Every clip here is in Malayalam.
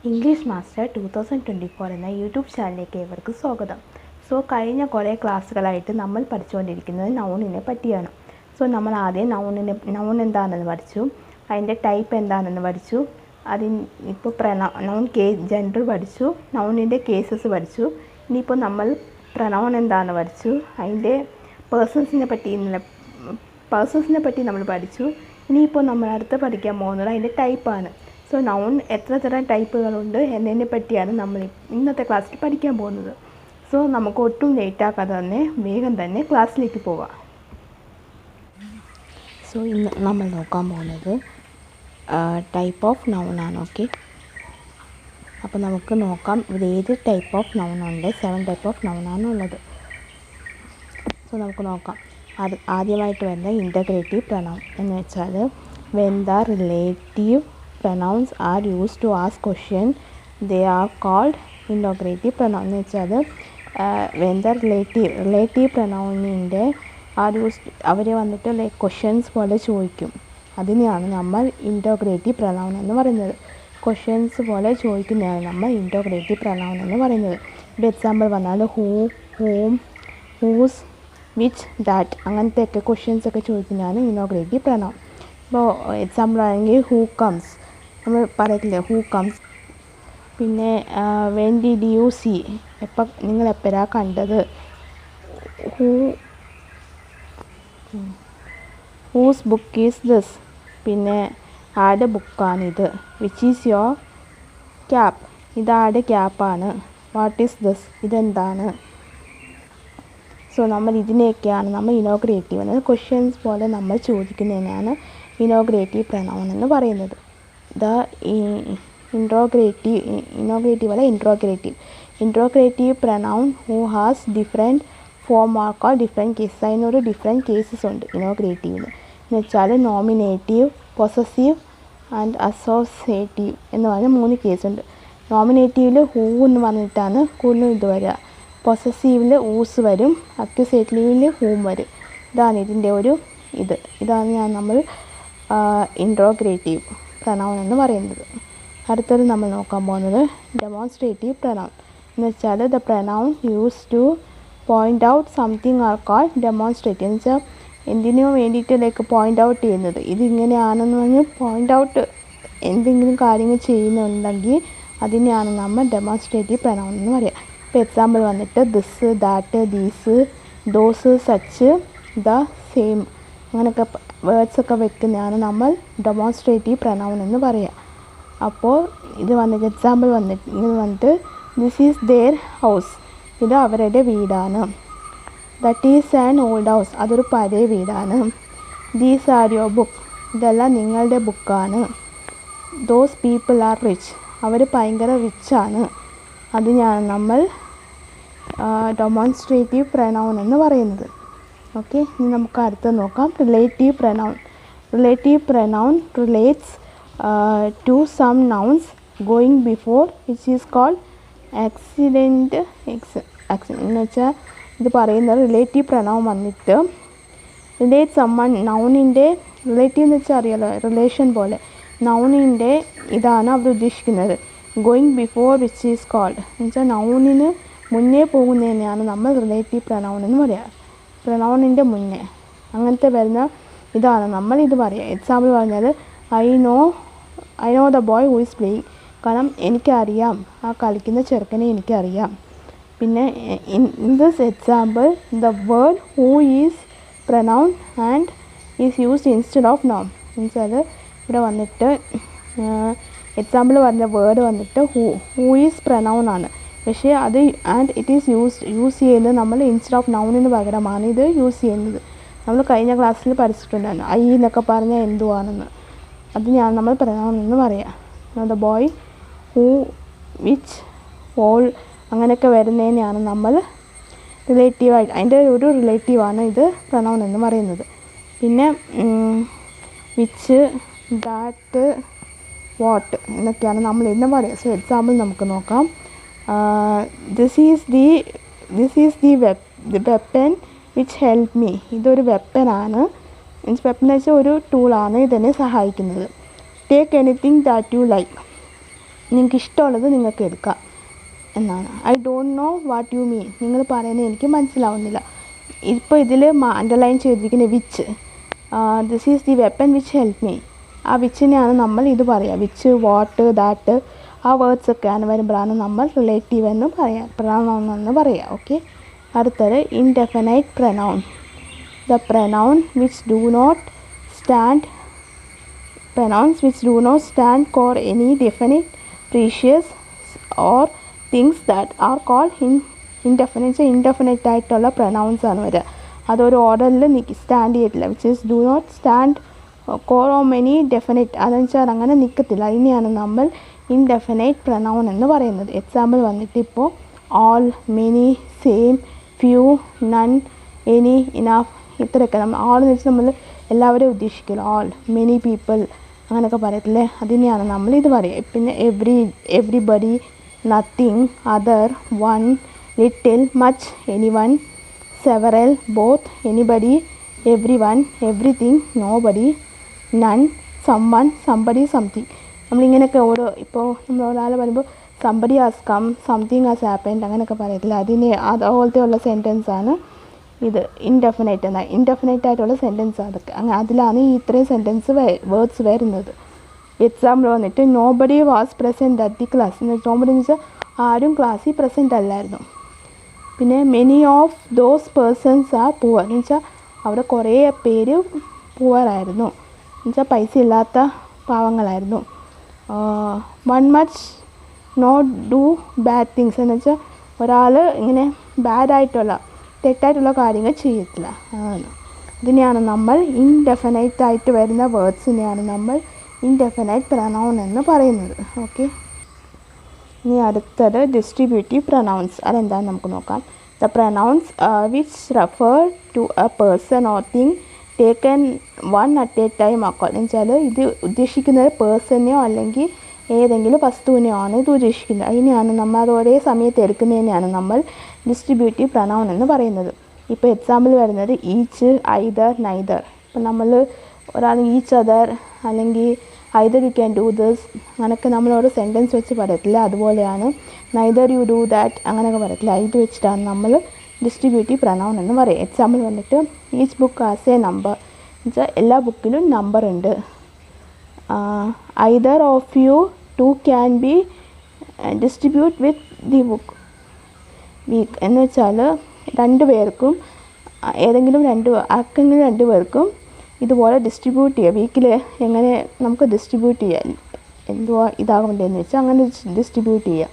ഇംഗ്ലീഷ് മാസ്റ്റർ 2024 എന്ന യൂട്യൂബ് ചാനലിലേക്ക് ഏവർക്കും സ്വാഗതം. കഴിഞ്ഞ കുറേ ക്ലാസ്സുകളായിട്ട് നമ്മൾ പഠിച്ചുകൊണ്ടിരിക്കുന്നത് നൗണിനെ പറ്റിയാണ്. നമ്മൾ ആദ്യം നൗൺ എന്താണെന്ന് പഠിച്ചു, അതിൻ്റെ ടൈപ്പ് എന്താണെന്ന് പഠിച്ചു, ഇപ്പോൾ നൗൺ ജെൻഡർ പഠിച്ചു, നൗണിൻ്റെ കേസസ് പഠിച്ചു. ഇനിയിപ്പോൾ നമ്മൾ പ്രനൗൺ എന്താണെന്ന് പഠിച്ചു, അതിൻ്റെ പേഴ്സൺസിനെ പറ്റി നമ്മൾ പഠിച്ചു. ഇനിയിപ്പോൾ നമ്മൾ അടുത്ത് പഠിക്കാൻ പോകുന്നത് അതിൻ്റെ ടൈപ്പാണ്. നൗൺ എത്ര തരം ടൈപ്പുകളുണ്ട് എന്നതിനെ പറ്റിയാണ് നമ്മൾ ഇന്നത്തെ ക്ലാസ്സിൽ പഠിക്കാൻ പോകുന്നത്. നമുക്ക് ഒട്ടും ലേറ്റാക്കാതെ തന്നെ വേഗം തന്നെ ക്ലാസ്സിലേക്ക് പോവാം. ഇന്ന് നമ്മൾ നോക്കാൻ പോകുന്നത് ടൈപ്പ് ഓഫ് നൗൺ ആണ്. ഓക്കെ, അപ്പോൾ നമുക്ക് നോക്കാം ഇവിടെ ഏത് ടൈപ്പ് ഓഫ് നൗൺ ഉണ്ട്. 7 ടൈപ്പ് ഓഫ് നൗൺ ആണ് ഉള്ളത്. നമുക്ക് നോക്കാം. ആദ്യമായിട്ട് വരുന്ന ഇൻ്റഗ്രേറ്റീവ് പ്രനൗൺ എന്ന് വെച്ചാൽ when the relative pronouns are used to ask question they are called interrogative pronoun. എന്ന് വെച്ചാൽ when the relative pronounൻ്റെ അവർ വന്നിട്ട് ക്വസ്റ്റ്യൻസ് പോലെ ചോദിക്കും, അതിനെയാണ് നമ്മൾ ഇൻ്റർഗ്രേറ്റീവ് പ്രനൗൺ എന്ന് പറയുന്നത്. ക്വസ്റ്റ്യൻസ് പോലെ ചോദിക്കുന്നതാണ് നമ്മൾ ഇൻ്റർഗ്രേറ്റീവ് പ്രനൗൺ എന്ന് പറയുന്നത്. ഇപ്പോൾ എക്സാമ്പിൾ പറഞ്ഞാൽ who, whom, whose, which, that അങ്ങനത്തെയൊക്കെ ക്വസ്റ്റ്യൻസൊക്കെ ചോദിക്കുന്നതാണ് ഇൻ്റർഗ്രേറ്റീവ് പ്രനൗൺ. ഇപ്പോൾ എക്സാമ്പിൾ ആണെങ്കിൽ ഹൂ കംസ്, നമ്മൾ പറയത്തില്ലേ ഹൂ കംസ്. പിന്നെ വെൻ ഡിഡ് യു സീ, നിങ്ങൾ എപ്പോഴാണ് കണ്ടത്. ഹൂസ് ബുക്ക് ഈസ് ദിസ്, പിന്നെ ആരുടെ ബുക്കാണിത്. വിച്ച് ഈസ് യുവർ ക്യാപ്പ്, ഇതാരുടെ ക്യാപ്പാണ്. വാട്ട് ഈസ് ദിസ്, ഇതെന്താണ്. നമ്മൾ ഇതിനെയൊക്കെയാണ് നമ്മൾ ഇനോഗ്രേറ്റീവ് എന്നത് ക്വസ്റ്റ്യൻസ് പോലെ നമ്മൾ ചോദിക്കുന്നതിനാണ് ഇനോഗ്രേറ്റീവ് പ്രനൗൺ എന്ന് പറയുന്നത്. Interrogative pronoun who has different form are called different cases. അതിനൊരു ഡിഫറെൻറ്റ് കേസസ് ഉണ്ട് ഇനോഗ്രേറ്റീവിന്. എന്ന് വെച്ചാൽ നോമിനേറ്റീവ്, പൊസസീവ് ആൻഡ് അസോസിയേറ്റീവ് എന്ന് പറഞ്ഞ 3 കേസുണ്ട്. നോമിനേറ്റീവിൽ ഹൂ എന്ന് പറഞ്ഞിട്ടാണ് കൂടുതലും ഇത് വരിക. പൊസസീവിൽ ഊസ് വരും, അക്യൂസേറ്റീവിൽ ഹൂം വരും. ഇതാണ് ഇതിൻ്റെ ഒരു ഇതാണ് നമ്മൾ ഇൻട്രോഗ്രേറ്റീവ് പ്രനൗൺ എന്ന് പറയുന്നത്. അടുത്തത് നമ്മൾ നോക്കാൻ പോകുന്നത് ഡെമോൺസ്ട്രേറ്റീവ് പ്രനൗൺ എന്ന് വെച്ചാൽ the pronoun use to point out something are called demonstrative. എന്ന് വെച്ചാൽ എന്തിനു വേണ്ടിയിട്ട് പോയിൻ്റ് ഔട്ട് ചെയ്യുന്നത്, ഇതിങ്ങനെയാണെന്ന് പറഞ്ഞ് പോയിൻ്റ് ഔട്ട് എന്തെങ്കിലും കാര്യങ്ങൾ ചെയ്യുന്നുണ്ടെങ്കിൽ അതിനെയാണ് നമ്മൾ ഡെമോൺസ്ട്രേറ്റീവ് പ്രനൗൺ എന്ന് പറയുക. ഇപ്പോൾ എക്സാമ്പിൾ വന്നിട്ട് this, that, these, those, such, the, same അങ്ങനെയൊക്കെ വേർഡ്സൊക്കെ വെക്കുന്നതാണ് നമ്മൾ ഡെമോൺസ്ട്രേറ്റീവ് പ്രനൗൺ എന്ന് പറയുക. അപ്പോൾ ഇത് വന്നിട്ട് എക്സാമ്പിൾ വന്നിട്ട് ദിസ് ഈസ് ദെയർ ഹൗസ്, ഇത് അവരുടെ വീടാണ്. That is an old house, അതൊരു പഴയ വീടാണ്. ദീസ് ആർ യുവർ ബുക്ക്, ഇതെല്ലാം നിങ്ങളുടെ ബുക്കാണ്. ദോസ് പീപ്പിൾ ആർ റിച്ച്, അവർ ഭയങ്കര റിച്ചാണ്. അതിനാണ് നമ്മൾ ഡെമോൺസ്ട്രേറ്റീവ് പ്രനൗൺ എന്ന് പറയുന്നത്. ഓക്കെ, ഇനി നമുക്ക് അടുത്ത് നോക്കാം relative pronoun. Relative pronoun relates to some nouns going before which is called accident. എന്ന് വെച്ചാൽ ഇത് പറയുന്നത് റിലേറ്റീവ് പ്രനൗൺ വന്നിട്ട് റിലേറ്റ് സമ്മൺ, നൗണിൻ്റെ റിലേറ്റീവ് എന്ന് വെച്ചാൽ അറിയാലോ റിലേഷൻ പോലെ, നൗണിൻ്റെ ഇതാണ് അവർ ഉദ്ദേശിക്കുന്നത്. Going before which is called എന്ന് വെച്ചാൽ നൗണിന് മുന്നേ പോകുന്നതിനെയാണ് നമ്മൾ റിലേറ്റീവ് പ്രനൗൺ എന്ന് പറയുക. പ്രനൗണിൻ്റെ മുന്നേ അങ്ങനത്തെ വരുന്ന ഇതാണ് നമ്മൾ ഇത് പറയുക. എക്സാമ്പിൾ പറഞ്ഞാൽ I know the boy who is playing, കാരണം എനിക്കറിയാം ആ കളിക്കുന്ന ചെറുക്കനെ എനിക്കറിയാം. പിന്നെ in this example the word who is pronoun and is used instead of noun. എന്ന് വെച്ചാൽ ഇവിടെ വന്നിട്ട് എക്സാമ്പിൾ പറഞ്ഞ വേർഡ് വന്നിട്ട് ഹൂ ഈസ് പ്രനൗൺ ആണ്, പക്ഷേ അത് ആൻഡ് ഇറ്റ് ഈസ് യൂസ് ചെയ്യുന്നത് നമ്മൾ ഇൻസ്റ്റെഡ് ഓഫ് നൗണിന് പകരമാണ് ഇത് യൂസ് ചെയ്യുന്നത്. നമ്മൾ കഴിഞ്ഞ ക്ലാസ്സിൽ പഠിച്ചിട്ടുണ്ടായിരുന്നു ഐ എന്നൊക്കെ പറഞ്ഞാൽ എന്തുവാണെന്ന്. അതിനാണ് നമ്മൾ പ്രനൗൺ എന്ന് പറയുക. The boy, who, which, all അങ്ങനെയൊക്കെ വരുന്നതിനെയാണ് നമ്മൾ റിലേറ്റീവായിട്ട്, അതിൻ്റെ ഒരു റിലേറ്റീവാണ് ഇത് പ്രനൗൺ എന്ന് പറയുന്നത്. പിന്നെ വിച്ച്, ദാറ്റ്, വാട്ട് എന്നൊക്കെയാണ് നമ്മൾ ഇന്ന് പറയുക. എക്സാമ്പിൾ നമുക്ക് നോക്കാം. This is the weapon which help me, ഇതൊരു വെപ്പനാണ്. മീൻസ് വെപ്പൻ എന്ന് വെച്ചാൽ ഒരു ടൂളാണ് ഇതെന്നെ സഹായിക്കുന്നത്. Take anything that you like, നിങ്ങൾക്ക് ഇഷ്ടമുള്ളത് നിങ്ങൾക്ക് എടുക്കാം എന്നാണ്. I don't know what you mean, നിങ്ങൾ പറയുന്നത് എനിക്ക് മനസ്സിലാവുന്നില്ല. ഇപ്പോൾ ഇതിൽ അണ്ടർലൈൻ ചെയ്തിരിക്കുന്ന which, this is the weapon which help me. ആ വിച്ചിനെയാണ് നമ്മൾ ഇത് പറയുക. വിച്ച്, വാട്ട്, ദാറ്റ്, ആ വേർഡ്സ് ഒക്കെയാണ് വരുമ്പോഴാണ് നമ്മൾ റിലേറ്റീവ് എന്ന് പറയാം, പ്രനൗൺ എന്ന് പറയുക. ഓക്കെ. അടുത്തത് indefinite pronoun. The pronoun which do not stand pronouns which do not stand for any definite precious or things that are called indefinite ആയിട്ടുള്ള pronouns ആണ് വരിക. അതൊരു ഓർഡറിൽ സ്റ്റാൻഡ് ചെയ്തിട്ടില്ല. Which is do not stand for many definite, അതെന്ന് വെച്ചാൽ അങ്ങനെ നിൽക്കത്തില്ല. അതിനെയാണ് നമ്മൾ ഇൻഡെഫിനൈറ്റ് പ്രനൗൺ എന്ന് പറയുന്നത്. എക്സാമ്പിൾ വന്നിട്ട് ഇപ്പോൾ all, many, same, few, none, any, enough, ഇത്രയൊക്കെ. നമ്മൾ ഓൾ എന്ന് വെച്ചാൽ നമ്മൾ എല്ലാവരെയും ഉദ്ദേശിക്കില്ല. ഓൾ, മെനി പീപ്പിൾ അങ്ങനെയൊക്കെ പറയത്തില്ലേ, അതിനെയാണ് നമ്മൾ ഇത് പറയുക. പിന്നെ everybody, nothing, other, one, little, much, any one, several, both, anybody, every one, everything, nobody, none, someone, somebody, something. നമ്മളിങ്ങനെയൊക്കെ ഓരോ, ഇപ്പോൾ നമ്മൾ ഒരാൾ പറയുമ്പോൾ somebody has come, something has happened അങ്ങനെയൊക്കെ പറയത്തില്ല. അതുപോലത്തെ ഉള്ള സെൻറ്റൻസാണ് ഇത് ഇൻഡെഫിനൈറ്റ് എന്നാൽ ഇൻഡെഫിനൈറ്റ് ആയിട്ടുള്ള സെൻറ്റൻസ് അതൊക്കെ. അങ്ങനെ അതിലാണ് ഈ ഇത്രയും സെൻറ്റൻസ് വേർഡ്സ് വരുന്നത്. എക്സാമ്പിൾ വന്നിട്ട് nobody was present at the class. Nobody എന്ന് വെച്ചാൽ ആരും ക്ലാസ്സിൽ പ്രസൻറ്റ് അല്ലായിരുന്നു. പിന്നെ many of those persons are poor എന്ന് വെച്ചാൽ അവിടെ കുറേ പേര് പുവറായിരുന്നു, എന്ന് വെച്ചാൽ പൈസ ഇല്ലാത്ത പാവങ്ങളായിരുന്നു. One much not do bad things എന്ന് വെച്ചാൽ ഒരാൾ ഇങ്ങനെ ബാഡായിട്ടുള്ള തെറ്റായിട്ടുള്ള കാര്യങ്ങൾ ചെയ്യത്തില്ല. ഇതിനെയാണ് നമ്മൾ ഇൻഡെഫിനൈറ്റ് ആയിട്ട് വരുന്ന വേർഡ്സിനെയാണ് നമ്മൾ ഇൻഡെഫിനൈറ്റ് പ്രനൗൺ എന്ന് പറയുന്നത്. ഓക്കെ. ഇനി അടുത്തത് ഡിസ്ട്രിബ്യൂട്ടീവ് പ്രനൗൺസ്. അതെന്താണെന്ന് നമുക്ക് നോക്കാം. The pronouns which refer to a person or thing taken one at a time ആക്കുക. എന്ന് വെച്ചാൽ ഇത് ഉദ്ദേശിക്കുന്നത് പേഴ്സണെയോ അല്ലെങ്കിൽ ഏതെങ്കിലും വസ്തുവിനെയോ ആണ് ഇത് ഉദ്ദേശിക്കുന്നത്. അതിനെയാണ് നമ്മൾ അത് ഒരേ സമയത്ത് എടുക്കുന്നതിനെയാണ് നമ്മൾ ഡിസ്ട്രിബ്യൂട്ടീവ് പ്രനൗൺ എന്ന് പറയുന്നത്. ഇപ്പോൾ എക്സാമ്പിൾ വരുന്നത് ഈച്ച്, ഐദർ, നൈദർ. ഇപ്പം നമ്മൾ ഒരാൾ ഈച്ച് അതർ അല്ലെങ്കിൽ either you can do this അങ്ങനെയൊക്കെ നമ്മളോട് സെൻറ്റൻസ് വെച്ച് പറയത്തില്ല. അതുപോലെയാണ് നൈദർ യു ഡു ദാറ്റ് അങ്ങനെയൊക്കെ പറയത്തില്ല. ഇത് വെച്ചിട്ടാണ് നമ്മൾ ഡിസ്ട്രിബ്യൂട്ടീവ് പ്രനൗൺ എന്ന് പറയുക. എക്സാമ്പിൾ വന്നിട്ട് each book has a number എന്ന് വെച്ചാൽ എല്ലാ ബുക്കിലും നമ്പർ ഉണ്ട്. Either of you two can be distribute with the book. വീക്ക് എന്ന് വെച്ചാൽ രണ്ട് പേർക്കും ഏതെങ്കിലും ആർക്കെങ്കിലും രണ്ട് പേർക്കും ഇതുപോലെ ഡിസ്ട്രിബ്യൂട്ട് ചെയ്യുക. വീക്കിൽ എങ്ങനെ നമുക്ക് ഡിസ്ട്രിബ്യൂട്ട് ചെയ്യാം, എന്തുവാ ഇതാകേണ്ടതെന്ന് വെച്ചാൽ അങ്ങനെ ഡിസ്ട്രിബ്യൂട്ട് ചെയ്യുക.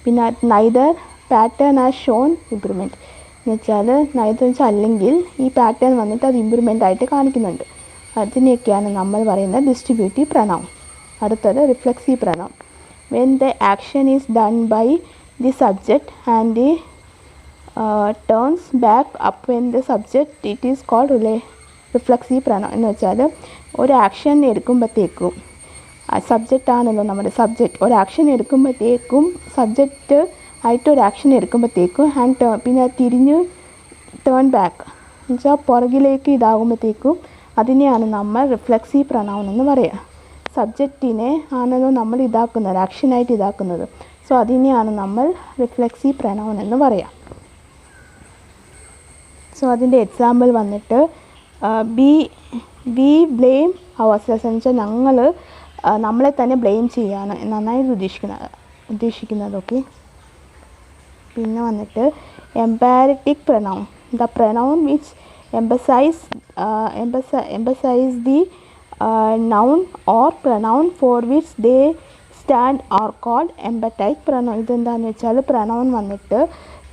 പിന്നെ neither pattern as shown improvement എന്ന് വെച്ചാൽ നൈദർ എന്ന് വെച്ചാൽ അല്ലെങ്കിൽ ഈ പാറ്റേൺ വന്നിട്ട് അത് ഇമ്പ്രൂവ്മെൻ്റ് ആയിട്ട് കാണിക്കുന്നുണ്ട്. അതിനെയൊക്കെയാണ് നമ്മൾ പറയുന്നത് ഡിസ്ട്രിബ്യൂട്ടീവ് പ്രനൗൺ. അടുത്തത് reflexive pronoun. When the action is done by the subject and the turns back up when the subject it is called reflexive pronoun. എന്ന് വെച്ചാൽ ഒരു ആക്ഷൻ എടുക്കുമ്പോഴത്തേക്കും സബ്ജക്റ്റ് ആണല്ലോ നമ്മുടെ സബ്ജക്റ്റ്. ഒരു ആക്ഷൻ എടുക്കുമ്പോഴത്തേക്കും സബ്ജക്റ്റ് ആയിട്ട് ഒരു ആക്ഷൻ എടുക്കുമ്പോഴത്തേക്കും ആൻഡ് പിന്നെ തിരിഞ്ഞ് ടേൺ ബാക്ക് എന്ന് വെച്ചാൽ പുറകിലേക്ക് ഇതാകുമ്പോഴത്തേക്കും അതിനെയാണ് നമ്മൾ റിഫ്ലെക്സീവ് പ്രനൗൺ എന്ന് പറയുക. സബ്ജക്റ്റിനെ ആണല്ലോ നമ്മൾ ഇതാക്കുന്നത്, ആക്ഷനായിട്ട് ഇതാക്കുന്നത്. സോ അതിനെയാണ് നമ്മൾ റിഫ്ലെക്സീവ് പ്രനൗൺ എന്ന് പറയാം. സോ അതിൻ്റെ എക്സാമ്പിൾ വന്നിട്ട് വി ബ്ലെയിം അവർസെൽവ്സ് എന്ന് വെച്ചാൽ ഞങ്ങൾ നമ്മളെ തന്നെ ബ്ലെയിം ചെയ്യാണ് നന്നായിട്ട് ഉദ്ദേശിക്കുന്നത്. ഓക്കെ. പിന്നെ വന്നിട്ട് emphatic pronoun. The pronoun which emphasize the noun or pronoun for which they stand are called emphatic pronoun. ഇതെന്താണെന്ന് വെച്ചാൽ പ്രനൗൺ വന്നിട്ട്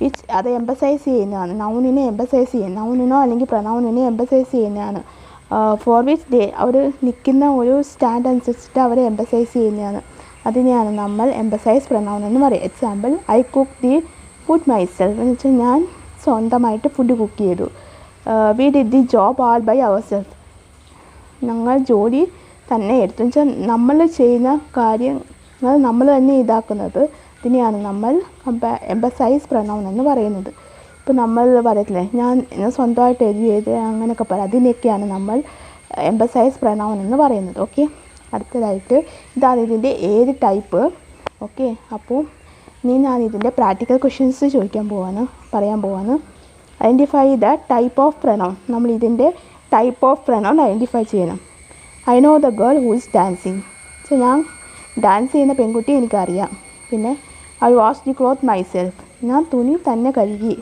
വിച്ച് അത് എംബസൈസ് ചെയ്യുന്നതാണ്, നൗണിനെ എംബസൈസ് ചെയ്യുന്ന, നൗണിനോ അല്ലെങ്കിൽ പ്രനൗണിനെ എംബസൈസ് ചെയ്യുന്നതാണ്. ഫോർ വിച്ച് ദേ അവർ നിൽക്കുന്ന ഒരു സ്റ്റാൻഡ് അനുസരിച്ചിട്ട് അവരെ എംബസൈസ് ചെയ്യുന്നതാണ്. അതിനെയാണ് നമ്മൾ എംബസൈസ് പ്രനൗൺ എന്ന് പറയുക. Example I cook the food myself എന്ന് വെച്ചാൽ ഞാൻ സ്വന്തമായിട്ട് ഫുഡ് കുക്ക് ചെയ്തു. We did the job all by our self, ഞങ്ങൾ ജോലി തന്നെ എടുത്തു. എന്ന് വെച്ചാൽ നമ്മൾ ചെയ്യുന്ന കാര്യങ്ങൾ നമ്മൾ തന്നെ ഇതാക്കുന്നത്. ഇതിനെയാണ് നമ്മൾ എംബസൈസ് പ്രനൗൺ എന്ന് പറയുന്നത്. ഇപ്പോൾ നമ്മൾ പറയത്തില്ലേ ഞാൻ സ്വന്തമായിട്ട് എഴുതിയത് അങ്ങനെയൊക്കെ പറയാം, അതിനെയൊക്കെയാണ് നമ്മൾ എംബസൈസ് പ്രനൗൺ എന്ന് പറയുന്നത്. ഓക്കെ. അടുത്തതായിട്ട് ഇതാണ് ഇതിൻ്റെ ഏത് ടൈപ്പ്. ഓക്കെ, അപ്പോൾ ഞാൻ ഇതിൻ്റെ പ്രാക്ടിക്കൽ ക്വസ്റ്റ്യൻസ് പറയാൻ പോവാണ്. Identify the type of pronoun. നമ്മൾ ഇതിൻ്റെ ടൈപ്പ് ഓഫ് പ്രനൗൺ ഐഡൻറ്റിഫൈ ചെയ്യണം. I know the girl who is dancing. So ഞാൻ ഡാൻസ് ചെയ്യുന്ന പെൺകുട്ടി എനിക്കറിയാം. പിന്നെ I wash the cloth myself. ഞാൻ തുണി തന്നെ കഴുകി.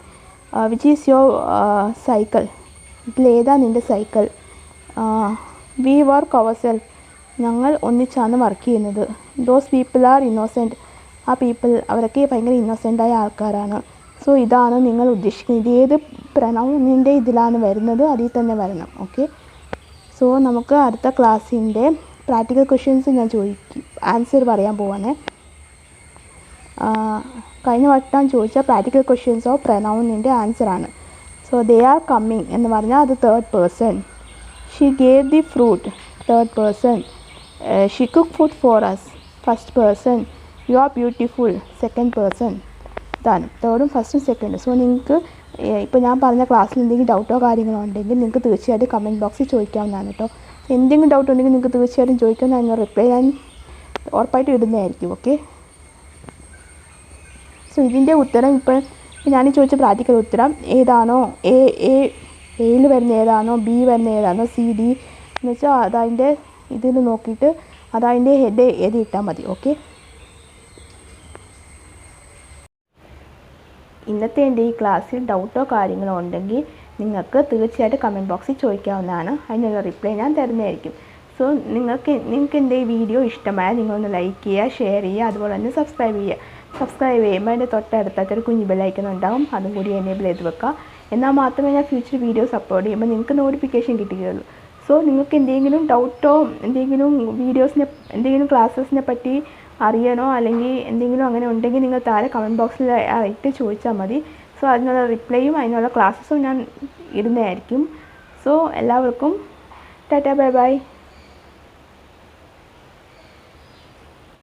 Which is your cycle. ഇതിലേതാ നിൻ്റെ cycle. We work our self. ഞങ്ങൾ ഒന്നിച്ചാണ് വർക്ക് ചെയ്യുന്നത്. Those people are innocent. ആ അവരൊക്കെ ഭയങ്കര ഇന്നോസെൻ്റായ ആൾക്കാരാണ്. സോ ഇതാണ് നിങ്ങൾ ഉദ്ദേശിക്കുന്നത്. ഏത് പ്രനൗണിൻ്റെ ഇതിലാണ് വരുന്നത് അതിൽ തന്നെ വരണം. ഓക്കെ, സോ നമുക്ക് അടുത്ത ക്ലാസ്സിൻ്റെ പ്രാക്ടിക്കൽ ക്വസ്റ്റ്യൻസ് ഞാൻ ആൻസർ പറയാൻ പോവാണ്. കഴിഞ്ഞ വട്ടം ചോദിച്ച പ്രാക്ടിക്കൽ ക്വസ്റ്റ്യൻസ് ഓഫ് പ്രനൗണിൻ്റെ ആൻസറാണ്. സോ ദേ ആർ കമ്മിങ് എന്ന് പറഞ്ഞാൽ അത് third person. She gave the fruit, third person. She cook food for us, first person. You are beautiful, second person. ഇതാണ് തേർഡും ഫസ്റ്റും സെക്കൻഡും. സോ നിങ്ങൾക്ക് ഇപ്പോൾ ഞാൻ പറഞ്ഞ ക്ലാസ്സിൽ എന്തെങ്കിലും ഡൗട്ടോ കാര്യങ്ങളോ ഉണ്ടെങ്കിൽ നിങ്ങൾക്ക് തീർച്ചയായിട്ടും കമൻറ്റ് ബോക്സിൽ ചോദിക്കാവുന്നതാണ് കേട്ടോ. എന്തെങ്കിലും ഡൗട്ട് ഉണ്ടെങ്കിൽ നിങ്ങൾക്ക് തീർച്ചയായിട്ടും ചോദിക്കാൻ അതിന് റിപ്ലൈ ഞാൻ ഉറപ്പായിട്ടും ഇടുന്നതായിരിക്കും. ഓക്കെ, സോ ഇതിൻ്റെ ഉത്തരം ഇപ്പോൾ ഞാൻ ചോദിച്ച പ്രാക്ടിക്കൽ ഉത്തരം ഏതാണോ എയിൽ വരുന്ന ഏതാണോ ബി വരുന്ന ഏതാണോ സി ഡി എന്ന് വെച്ചാൽ അതതിൻ്റെ ഇതിൽ നോക്കിയിട്ട് അതതിൻ്റെ ഹെഡ് എഴുതിയിട്ടാൽ മതി. ഓക്കെ, ഇന്നത്തെ എൻ്റെ ഈ ക്ലാസ്സിൽ ഡൗട്ടോ കാര്യങ്ങളോ ഉണ്ടെങ്കിൽ നിങ്ങൾക്ക് തീർച്ചയായിട്ടും കമൻറ്റ് ബോക്സിൽ ചോദിക്കാവുന്നതാണ്. അതിനുള്ള റിപ്ലൈ ഞാൻ തരുന്നതായിരിക്കും. സോ നിങ്ങൾക്ക് എൻ്റെ ഈ വീഡിയോ ഇഷ്ടമായാൽ നിങ്ങളൊന്ന് ലൈക്ക് ചെയ്യുക, ഷെയർ ചെയ്യുക, അതുപോലെ തന്നെ സബ്സ്ക്രൈബ് ചെയ്യുക. സബ്സ്ക്രൈബ് ചെയ്യുമ്പോൾ അതിൻ്റെ തൊട്ടടുത്തൊരു കുഞ്ഞു ബെല്ലൈക്കൺ ഉണ്ടാകും. അതും കൂടി എനേബിൾ ചെയ്ത് വെക്കുക. എന്നാൽ മാത്രമേ ഞാൻ ഫ്യൂച്ചർ വീഡിയോസ് അപ്ലോഡ് ചെയ്യുമ്പോൾ നിങ്ങൾക്ക് നോട്ടിഫിക്കേഷൻ കിട്ടുകയുള്ളൂ. സോ നിങ്ങൾക്ക് എന്തെങ്കിലും ഡൗട്ടോ എന്തെങ്കിലും എന്തെങ്കിലും ക്ലാസ്സസിനെ പറ്റി അറിയണോ അല്ലെങ്കിൽ എന്തെങ്കിലും അങ്ങനെ ഉണ്ടെങ്കിൽ നിങ്ങൾ താഴെ കമൻറ്റ് ബോക്സിൽ ആയിട്ട് ചോദിച്ചാൽ മതി. സോ അതിനുള്ള റിപ്ലൈയും അതിനുള്ള ക്ലാസ്സസും ഞാൻ ഇടുന്നതായിരിക്കും. സോ എല്ലാവർക്കും ടാറ്റാ, ബൈ ബൈ.